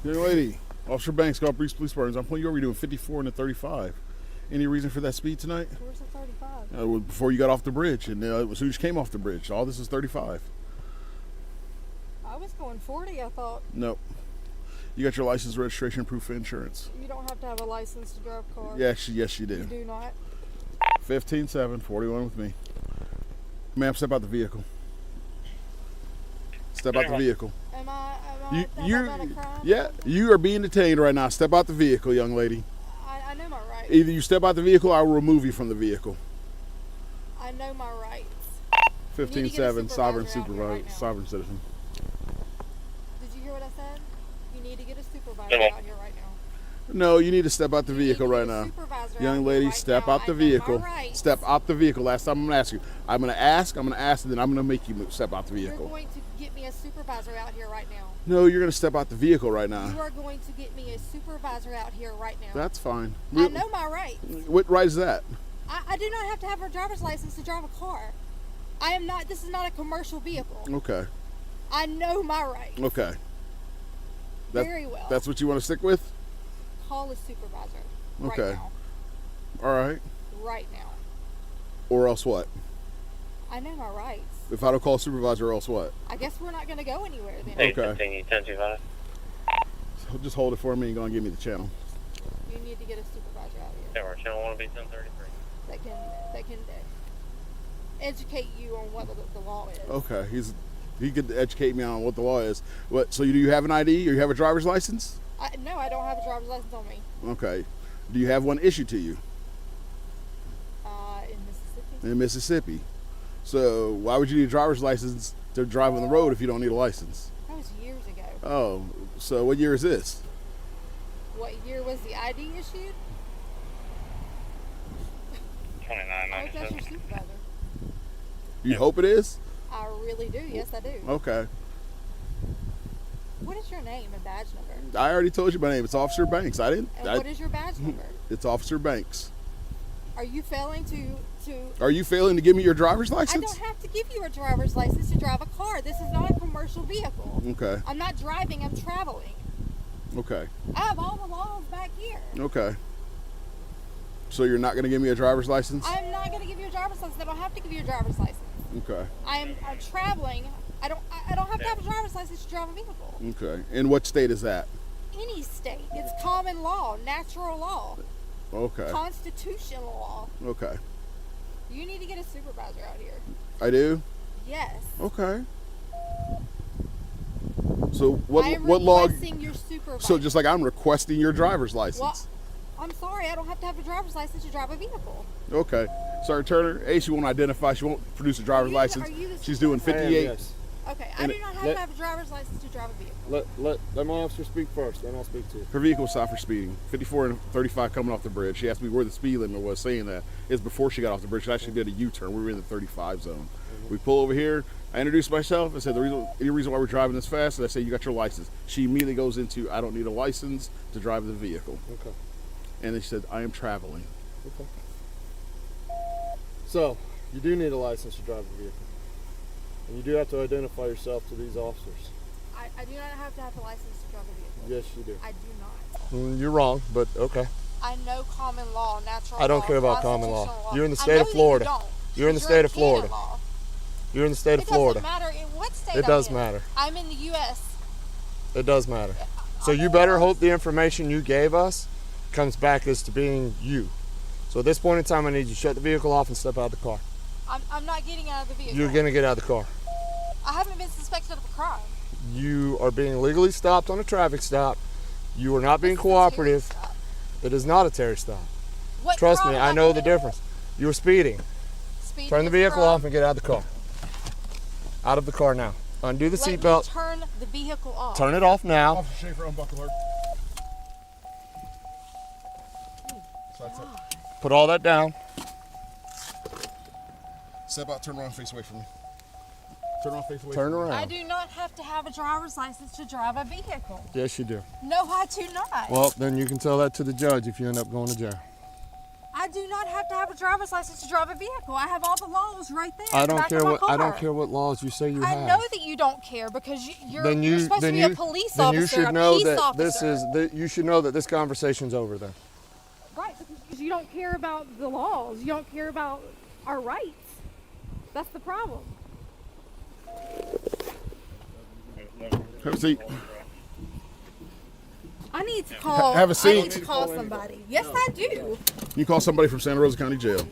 Young lady, Officer Banks, Golf Breeze Police Department. I'm pulling you over. You're doing 54 and a 35. Any reason for that speed tonight? Where's the 35? Before you got off the bridge, and as soon as you came off the bridge. All this is 35. I was going 40, I thought. Nope. You got your license, registration, proof of insurance. You don't have to have a license to drive a car. Yes, you do. You do not? 15-7, 41 with me. Ma'am, step out the vehicle. Step out the vehicle. Am I done a crime? Yeah, you are being detained right now. Step out the vehicle, young lady. I know my rights. Either you step out the vehicle or I will remove you from the vehiel. I know my rights. 15-7, sovereign supervisor, sovereign citizen. Did you hear what I said? You need to get a supervisor out here right now. No, you need to step out the vehicle right now. Young lady, step out the vehicle. Step out the vehicle. Last time I'm going to ask you. I'm going to ask, and then I'm going to make you step out the vehicle. You're going to get me a supervisor out here right now. No, you're going to step out the vehicle right now. You are going to get me a supervisor out here right now. That's fine. I know my rights. What right is that? I do not have to have a driver's license to drive a car. I am not, this is not a commercial vehicle. Okay. I know my rights. Okay. Very well. That's what you want to stick with? Call a supervisor okay. Right now. All right. Right now. Or else what? I know my rights. If I don't call a supervisor, or else what? I guess we're not going to go anywhere then. Okay. 10-5. So just hold it for me and go and give me the channel. You need to get a supervisor out here. Our channel 1 will be 1033. That can educate you on what the law is. Okay. He could educate me on what the law is. What? So do you have an ID or you have a driver's license? No, I don't have a driver's license on me. Okay. Do you have one issued to you? In Mississippi. In Mississippi. So why would you need a driver's license to drive on the road if you don't need a license? That was years ago. Oh, so what year is this? What year was the ID issued? 2997. That's your supervisor. You hope it is? I really do. Yes, I do. Okay. What is your name and badge number? I already told you my name. It's Officer Banks. What is your badge number? It's Officer Banks. Are you failing to? Are you failing to give me your driver's license? I don't have to give you a driver's license to drive a car. This is not a commercial vehicle. Okay. I'm not driving. I'm traveling. Okay. I have all the laws back here. Okay. So you're not going to give me a driver's license? I'm not going to give you a driver's license. I don't have to give you a driver's license. Okay. I'm traveling. I don't have to have a driver's license to drive a vehicle. Okay. In what state is that? Any state. It's common law, natural law. Okay. Constitutional law. Okay. You need to get a supervisor out here. I do? Yes. Okay. So what I am law? requesting your supervisor. So just like I'm requesting your driver's license. Well, I'm sorry, I don't have to have a driver's license to drive a vehicle. Okay. Sorry, Turner. A, she won't identify. She won't produce a driver's license. She's doing 58. Yes. Okay, I do not have to have a driver's license to drive a vehicle. Let my officer speak first, then I'll speak to you. Her vehicle was stopped for speeding. 54 and 35 coming off the bridge. She asked me where the speed limit was, saying that it's before she got off the bridge. She actually did a U-turn. We were in the 35 zone. Mm-hmm. We pull over here. I introduced myself. I said, any reason why we're driving this fast? And I said, you got your license. She immediately goes into, I don't need a license to drive the vehicle. Okay. And then she said, I am traveling. Okay. So, you do need a license to drive a vehicle. And you do have to identify yourself to these officers. I do not have to have a license to drive a vehicle. Yes, you do. I do not. You're wrong, but okay. I know common law, natural law. I don't care about common law. Constitutional You're in the state of Florida. You're in the state of Florida. You're in the state of Florida. It doesn't matter in what state It does matter. I'm in the U.S. It does matter. So you better hope the information you gave us comes back as to being you. So at this point in time, I need you to shut the vehicle off and step out of the car. I'm not getting out of the vehicle. You're going to get out of the car. I haven't been suspected of a crime. You are being legally stopped on a traffic stop. You are not being cooperative. It is not a Terry stop. Trust me, I know the difference. You were speeding. Turn the vehicle off and get out of the car. Out of the car now. Undo the seatbelt. Turn the vehicle off. Turn it off now. Officer Schaefer, unbuckle her. So that's it. Put all that down. Step out, turn around, face away from me. Turn around, face away Turn from me. around. I do not have to have a driver's license to drive a vehicle. Yes, you do. No, I do not. Well, then you can tell that to the judge if you end up going to jail. I I do not have to have a driver's license to drive a vehicle. I have all the laws right there. I in the don't back care of my what I don't car. care what laws you say you have. I know that you don't care because you're Then you supposed then to be you a police then officer. you should a know peace that officer. you should know that this conversation's over then. Right, because you don't care about the laws. You don't care about our rights. That's the problem. Have a seat. I need to call. Have a seat. I need to call somebody. Yes, I do. You call somebody from Santa Rosa County Jail.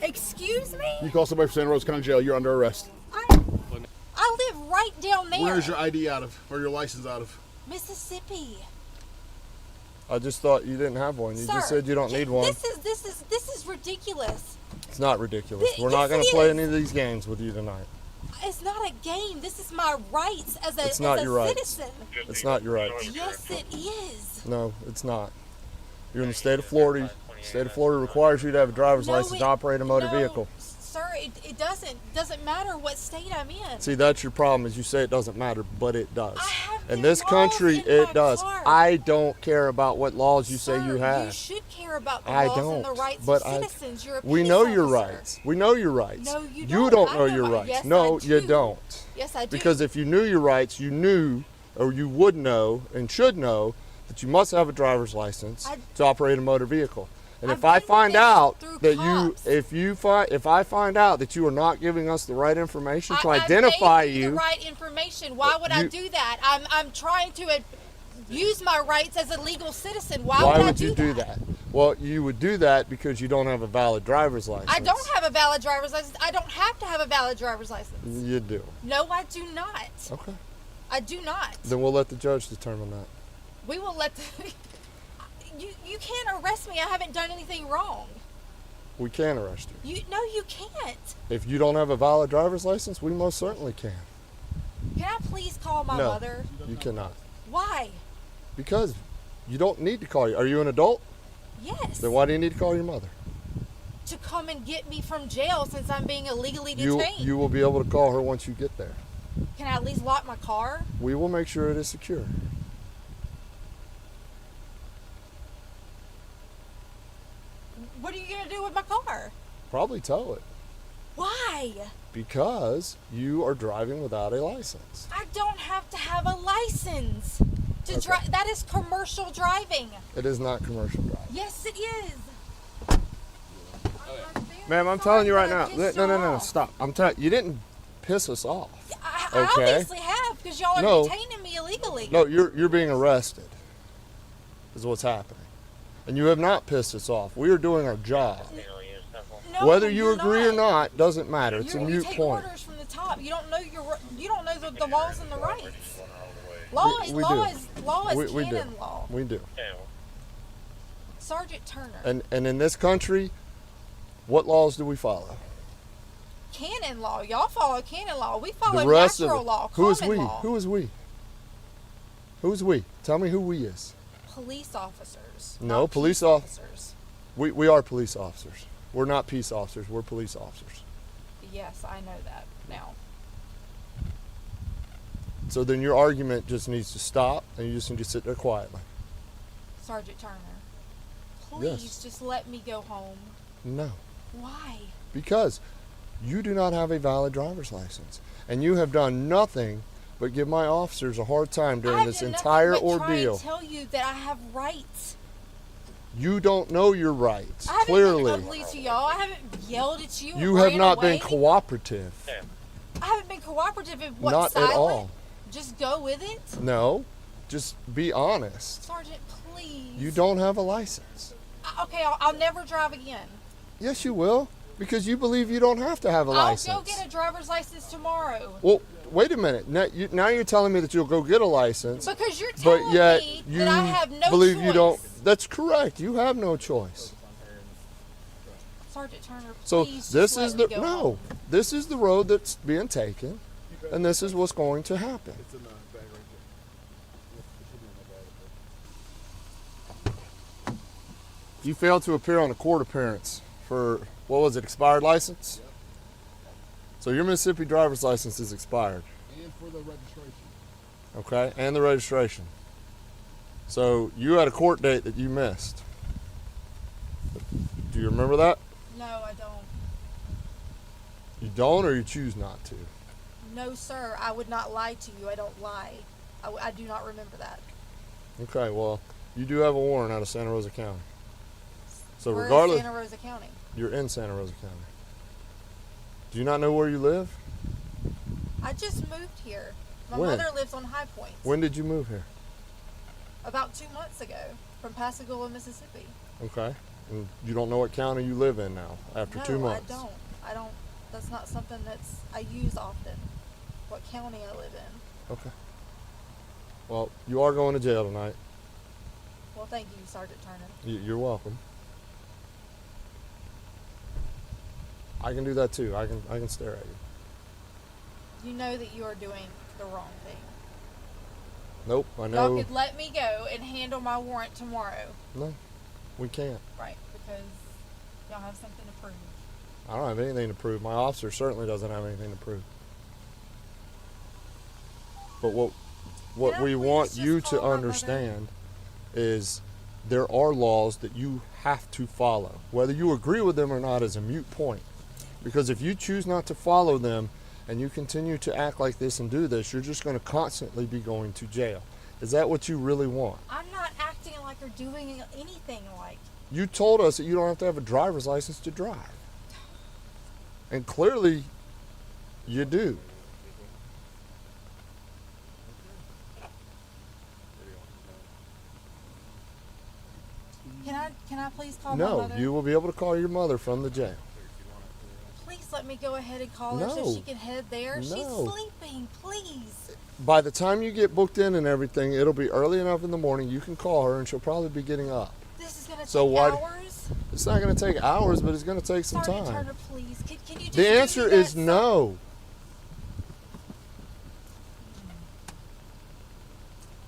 Excuse me? You call somebody from Santa Rosa County Jail, you're under arrest. I live right down there. Where's your ID out of, or your license out of? Mississippi. I just thought you didn't have one. You Sir, just said you don't need one. This is ridiculous. It's not ridiculous. We're Yes, not going it to play is. any of these games with you tonight. It's not a game. This is my rights as a, It's not as a your rights. citizen. It's not your rights. Yes, it is. No, it's not. You're in the state of Florida. The state of Florida requires you to have a driver's license to operate a motor vehicle. Sir, it doesn't matter what state I'm in. See, that's your problem, is you say it doesn't matter, but it does. I have In the this laws country, in it my does. car. I don't care about what laws you Sir, say you have. You should care about the I laws don't. and the rights but of citizens. You're a we peace know your officer. rights. We know your rights. No, you You don't. don't I know know your my- rights. yes, No, I you do. don't. Yes, I do. Because if you knew your rights, you knew, or you would know, and should know, that you must have a driver's license to operate a motor vehicle. And I've if I been find this out through that cops. if I find out that you are not giving us the right information to I identify gave you you, the right information. Why would I do that? I'm trying to use my rights as a legal citizen. Why would I would you do that? Well, you would do that because you don't have a valid driver's license. I don't have a valid driver's license. I don't have to have a valid driver's license. You do. No, I do not. Okay. I do not. Then we'll let the judge determine that. We will let the... You can't arrest me. I haven't done anything wrong. We can arrest you. No, you can't. If you don't have a valid driver's license, we most certainly can. Can I please call my No, mother? you cannot. Why? Because you don't need to call you. Are you an adult? Yes. Then why do you need to call your mother? To come and get me from jail since I'm being illegally You detained. will be able to call her once you get there. Can I at least lock my car? We will make sure it is secure. What are you going to do with my car? Probably tow it. Why? Because you are driving without a license. I don't have to have a license to Okay. drive. That is commercial driving. It is not commercial driving. Yes, it is. Ma'am, I'm telling you right sorry now. that I pissed No, y'all off. stop. I'm telling you didn't piss us off. I Okay. obviously have because y'all are No. detaining me illegally. No, you're being arrested. Is what's happening. And you have not pissed us off. We are doing our job. No, Whether you you're agree or not doesn't matter. It's a You moot take point. orders from the top. You don't know the laws and the rights. Law is we law do. is law is We do. canon law. We do. Sergeant Turner. And in this country, what laws do we follow? Canon law. Y'all follow canon law. We follow The rest natural of it. law. Who is common we? law. Who is we? Who's we? Tell me who we is. Police officers. No, not police peace officers. We are police officers. We're not peace officers. We're police officers. Yes, I know that now. So then your argument just needs to stop, and you just need to sit there quietly. Sergeant Turner, please Yes. just let me go home. No, Why? because you do not have a valid driver's license, and you have done nothing but give my officers a hard time during this entire ordeal. I tell you that I have rights. You don't know your rights, I haven't clearly. been ugly to y'all. I haven't yelled at you. You or have ran not away. been cooperative. I haven't been cooperative in what? Not silent? at all. Just go with it, No, just be honest. Sergeant. Please. You don't have a license. Okay, I'll never drive again. Yes, you will, because you believe you don't have to have a license. I'll go get a driver's license tomorrow. Well, wait a minute. Now you're telling me that you'll go get a license, Because you're but telling yet me you that I have no believe choice. you don't. That's correct. You have no choice. Sergeant Turner, So please this just is let the me go home. This is the road that's being taken, and this is what's going to happen. It's in the bag right there. You failed to appear on a court appearance for, what was it, expired license? So your Mississippi driver's license is expired. And for the registration. Okay, and the registration. So you had a court date that you missed. Do you remember that? No, I don't. You don't, or you choose not to? No, sir. I would not lie to you. I don't lie. I do not remember that. Okay, well, you do have a warrant out of Santa Rosa County. So We're regardless, in Santa Rosa County. you're in Santa Rosa County. Do you not know where you live? I just moved here. My When? mother lives on High Point. When did you move here? About 2 months ago, from Pascagoula, Mississippi. Okay. And you don't know what county you live in now after 2 months? No, I don't. That's not something I use often. What county I live in. Okay. Well, you are going to jail tonight. Well, thank you, Sergeant Turner. You're welcome. I can do that too. I can stare at you. You know that you are doing the wrong thing. Nope, I know. Y'all could let me go and handle my warrant tomorrow. No, we can't. Right, because y'all have something to prove. I don't have anything to prove. My officer certainly doesn't have anything to prove. But what Can I we please want just you call to my mother? understand is there are laws that you have to follow. Whether you agree with them or not is a moot point. Because if you choose not to follow them and you continue to act like this and do this, you're just going to constantly be going to jail. Is that what you really want? I'm not acting like or doing anything like. You told us that you don't have to have a driver's license to drive. And clearly, you do. Can I please call my No, mother? you will be able to call your mother from the jail. Please let me go ahead and call her No. so she can head there. She's No. sleeping, please. By the time you get booked in and everything, it'll be early enough in the morning. You can call her and she'll probably be getting up. This is gonna take So why- hours. It's not going to take hours, but it's going to take some Sergeant time. Turner, please. Can you just The do me answer that is some- no.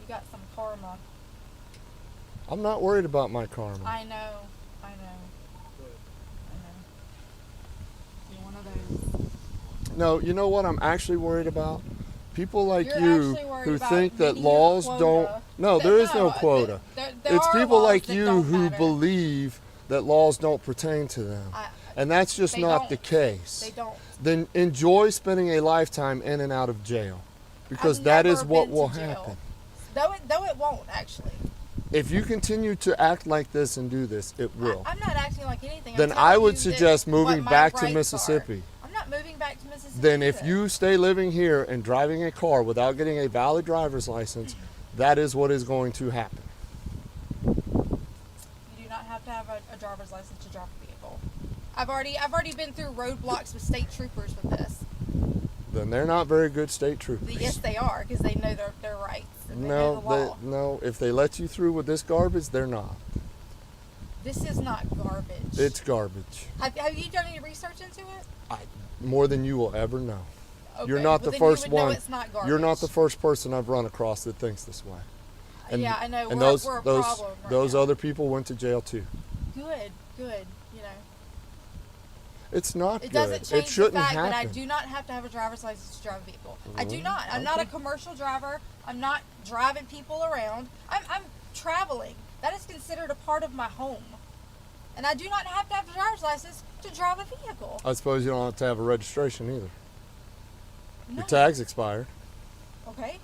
You got some karma. I'm not worried about my karma. I know. You're one of those. No, you know what I'm actually worried about? People like You're you actually worried who about think that meeting your laws quota. don't. No, there is no No, quota. there It's are people laws like that you don't who matter. believe that laws don't pertain to them. And that's just They not don't. the case. They don't. Then enjoy spending a lifetime in and out of jail. Because I've that never is what been will to jail. happen. Though it won't actually. If you continue to act like this and do this, it will. I'm not acting like anything. I'm Then telling I would you suggest that moving what my back to rights Mississippi. are. I'm not moving back to Mississippi. Then if either. you stay living here and driving a car without getting a valid driver's license, that is what is going to happen. You do not have to have a driver's license to drive a vehicle. I've already been through roadblocks with state troopers with this. Then they're not very good state troopers. Yes, they are, because they know their rights and they know the law. No, if they let you through with this garbage, they're not. This is not garbage. It's garbage. Have you done any research into it? More than you will ever know. You're Okay, not well, the then you first would know one. it's not You're not garbage. the first person I've run across that thinks this way. And, yeah, I know. And we're a those problem right those now. other people went to jail too. Good. You know, It's not it good. doesn't change It shouldn't the fact happen. that I do not have to have a driver's license to drive a vehicle. I do not. I'm not a Okay. commercial driver. I'm not driving people around. I'm traveling. That is considered a part of my home. And I do not have to have a driver's license to drive a vehicle. I suppose you don't have to have a registration either. No. Your tag's expired. Okay.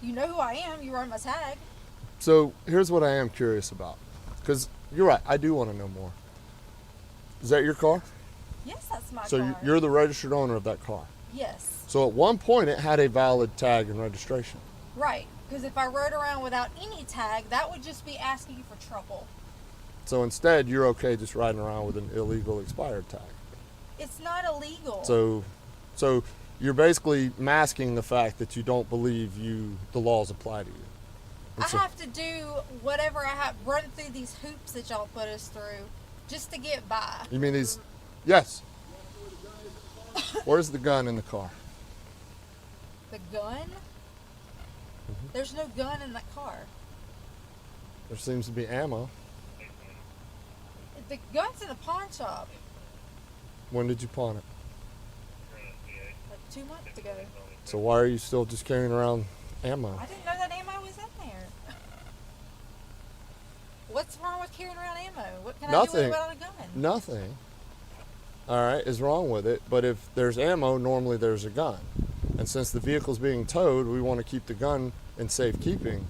You know who I am. You run my tag. So here's what I am curious about. Because you're right, I do want to know more. Is that your car? Yes, that's my So car. you're the registered owner of that car. Yes. So at one point it had a valid tag and registration. Right. Because if I rode around without any tag, that would just be asking you for trouble. So instead you're okay just riding around with an illegal expired tag. It's not illegal. So you're basically masking the fact that you don't believe the laws apply to you. I have to do whatever I have, run through these hoops that y'all put us through just to get by. You mean these? Yes. Where's the gun in the car? The gun? There's no gun in that car. There seems to be ammo. The gun's in the pawn shop When did you pawn it? like 2 months ago. So why are you still just carrying around ammo? I didn't know that ammo was in there. What's wrong with carrying around ammo? What can I Nothing. do without a gun? Nothing, all right, is wrong with it. But if there's ammo, normally there's a gun. And since the vehicle's being towed, we want to keep the gun in safekeeping.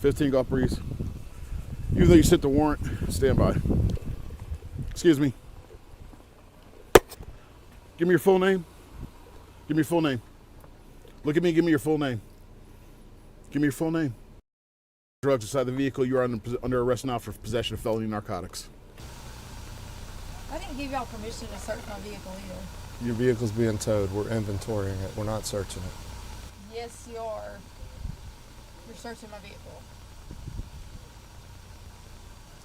$15 Gulf Breeze. Even though you sent the warrant, stand by. Excuse me. Give me your full name. Give me your full name. Look at me, give me your full name. Give me your full name. Drugs inside the vehicle, you are under arrest now for possession of felony narcotics. I didn't give y'all permission to search my vehicle either. Your vehicle's being towed. We're inventorying it. We're not searching it. Yes, you are. You're searching my vehicle.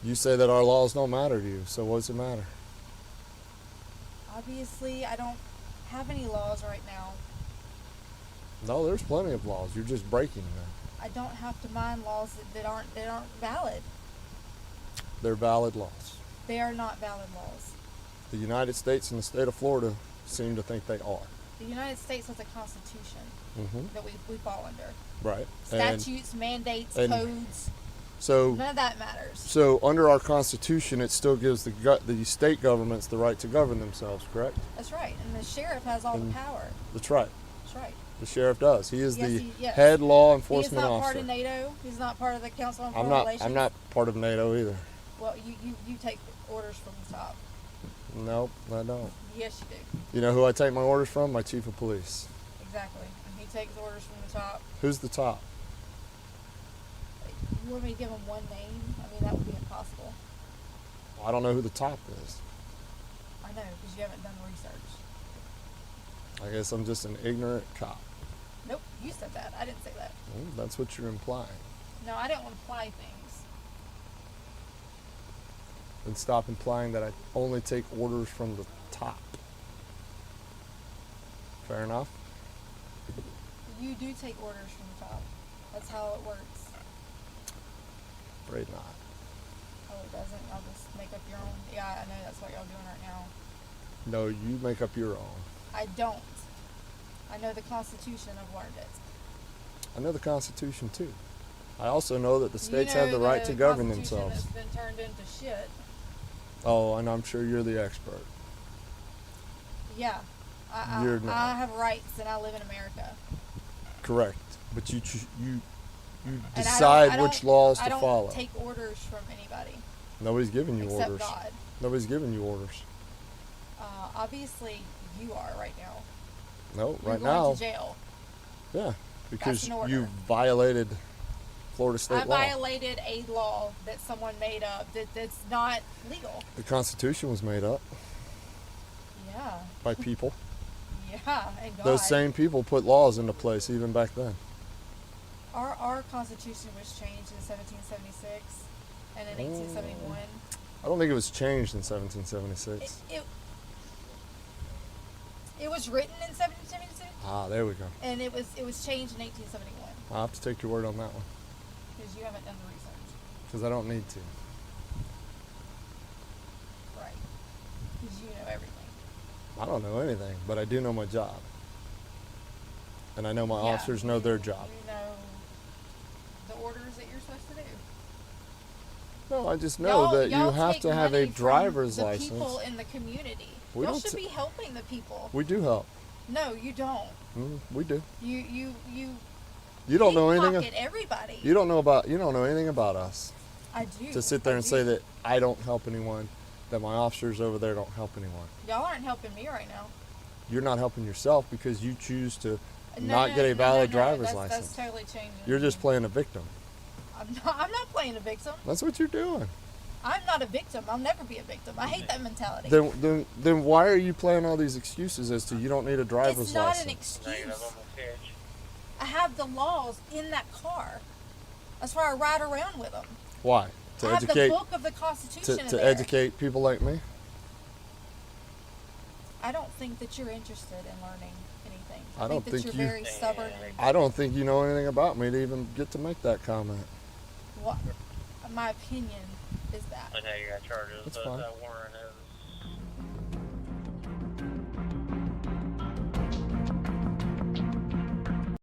You say that our laws don't matter to you, so what does it matter? Obviously, I don't have any laws right now. No, there's plenty of laws. You're just breaking them. I don't have to mind laws that aren't valid. They're valid laws. They are not valid laws. The United States and the state of Florida seem to think they are. The United States has a constitution that we fall under. Right. Statutes, mandates, codes. So none of that matters. So under our Constitution, it still gives the state governments the right to govern themselves, correct? That's right. And the sheriff has all the power. That's right. That's right. The sheriff does. He is the yes. head law He's enforcement not officer. part of NATO. He's not part of the Council on Foreign Relations. I'm not part of NATO either. Well, you take orders from the top. Nope, I don't. Yes, you do. You know who I take my orders from? My chief of police. Exactly. And he takes orders from the top. Who's the top? You want me to give him one name? I mean, that would be impossible. Well, I don't know who the top is. I know, because you haven't done research. I guess I'm just an ignorant cop. Nope, you said that. I didn't say that. Well, that's what you're implying. No, I didn't want to imply things. Then stop implying that I only take orders from the top. Fair enough? You do take orders from the top. That's how it works. Afraid not. Oh, it doesn't? I'll just make up your own. Yeah, I know that's what y'all doing right now. No, you make up your own. I don't. I know the Constitution. I've learned it. I know the Constitution too. I also know that the states have the right to govern themselves. It's been turned into shit. Oh, and I'm sure you're the expert. Yeah. You're not. I have rights and I live in America. Correct. But you And decide I don't- which laws to I don't follow. take orders from anybody. Nobody's giving you Except orders. God. Nobody's giving you orders. Obviously, you are right now. No, You're right going now. to jail. Yeah, because an order. you violated Florida state I law. violated a law that someone made up that's not legal. The Constitution was made up Yeah. by people. Yeah, and God. Those same people put laws into place even back then. Our Constitution was changed in 1776 and in 1871. I don't think it was changed in 1776. It was written in 1776 Ah, there we go. and it was changed in 1871 I'll have to take your word on that one because you haven't done the research. because I don't need to. Right. Because you know everything. I don't know anything, but I do know my job. And I know my Yeah, officers know their job. You know the orders that you're supposed to do. No, I just know that you Y'all have take to have a money from driver's the license. people in the community. We Y'all don't should t- be helping the people. We do help. No, you don't. We do. You You don't know anything. pickpocket everybody. You don't know anything about us. I do. To sit there I and do. say that I don't help anyone, that my officers over there don't help anyone. Y'all aren't helping me right now. You're not helping yourself because you choose to No, not no, get a no, valid no, driver's that's, license. That's totally changing. You're just playing a victim. I'm not playing a victim. That's what you're doing. I'm not a victim. I'll never be a victim. I hate that mentality. Then why are you playing all these excuses as to you don't need a driver's It's not license? an excuse. Negative on the pitch. I have the laws in that car. That's why I ride around with them. Why? To I have educate the book of the Constitution in to there. educate people like me? I don't think that you're interested in learning anything. I don't that think you're you- very stubborn. I don't think you know anything about me to even get to make that comment. What my opinion is that. I know you got charges, That's but fine. that warrant is